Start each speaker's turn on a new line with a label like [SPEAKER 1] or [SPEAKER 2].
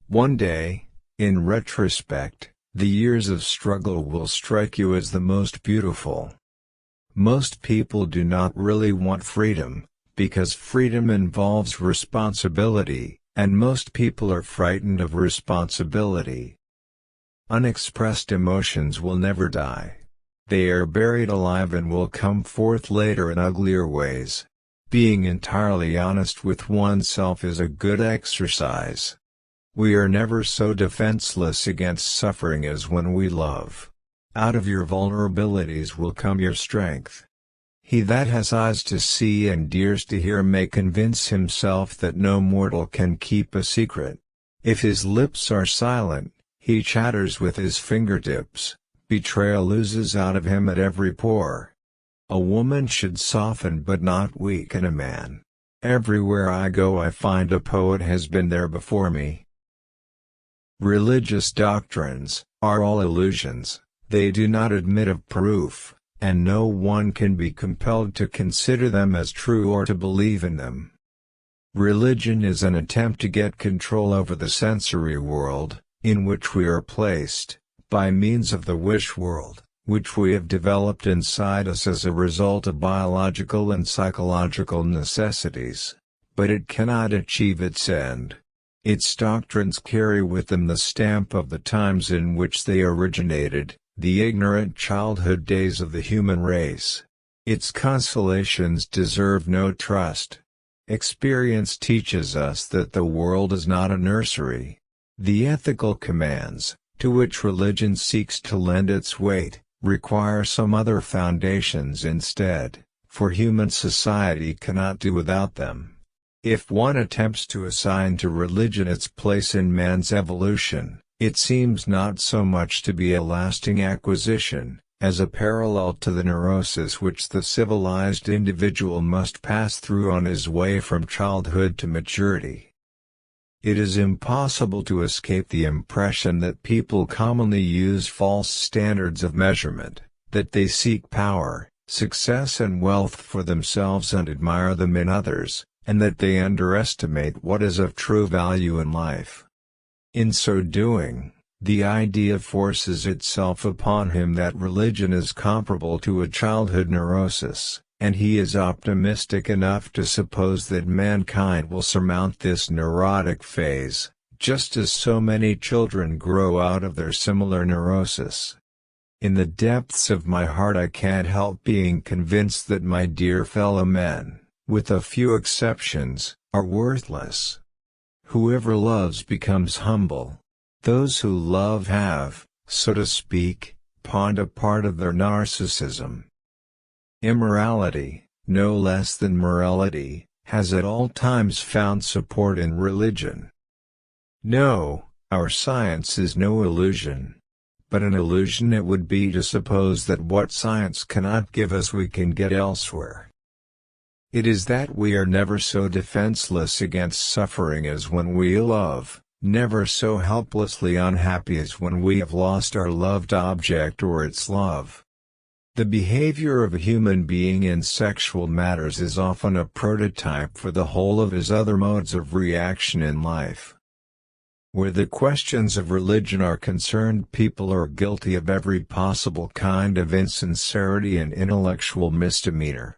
[SPEAKER 1] One day, in retrospect, the years of struggle will strike you as the most beautiful. Most people do not really want freedom, because freedom involves responsibility, and most people are frightened of responsibility. Unexpressed emotions will never die. They are buried alive and will come forth later in uglier ways. Being entirely honest with oneself is a good exercise. We are never so defenseless against suffering as when we love. Out of your vulnerabilities will come your strength. He that has eyes to see and ears to hear may convince himself that no mortal can keep a secret. If his lips are silent, he chatters with his fingertips. Betrayal oozes out of him at every pore. A woman should soften but not weaken a man. Everywhere I go I find a poet has been there before me. Religious doctrines are all illusions. They do not admit of proof, and no one can be compelled to consider them as true or to believe in them. Religion is an attempt to get control over the sensory world, in which we are placed, by means of the wish world, which we have developed inside us as a result of biological and psychological necessities. But it cannot achieve its end. Its doctrines carry with them the stamp of the times in which they originated, the ignorant childhood days of the human race. Its consolations deserve no trust. Experience teaches us that the world is not a nursery. The ethical commands, to which religion seeks to lend its weight, require some other foundations instead, for human society cannot do without them. If one attempts to assign to religion its place in man's evolution, it seems not so much to be a lasting acquisition, as a parallel to the neurosis which the civilized individual must pass through on his way from childhood to maturity. It is impossible to escape the impression that people commonly use false standards of measurement, that they seek power, success and wealth for themselves and admire them in others, and that they underestimate what is of true value in life. In so doing, the idea forces itself upon him that religion is comparable to a childhood neurosis, and he is optimistic enough to suppose that mankind will surmount this neurotic phase, just as so many children grow out of their similar neurosis. In the depths of my heart I can't help being convinced that my dear fellow men, with a few exceptions, are worthless. Whoever loves becomes humble. Those who love have, so to speak, pawned a part of their narcissism. Immorality, no less than morality, has at all times found support in religion. No, our science is no illusion. But an illusion it would be to suppose that what science cannot give us we can get elsewhere. It is that we are never so defenseless against suffering as when we love, never so helplessly unhappy as when we have lost our loved object or its love. The behavior of a human being in sexual matters is often a prototype for the whole of his other modes of reaction in life. Where the questions of religion are concerned, people are guilty of every possible kind of insincerity and intellectual misdemeanor.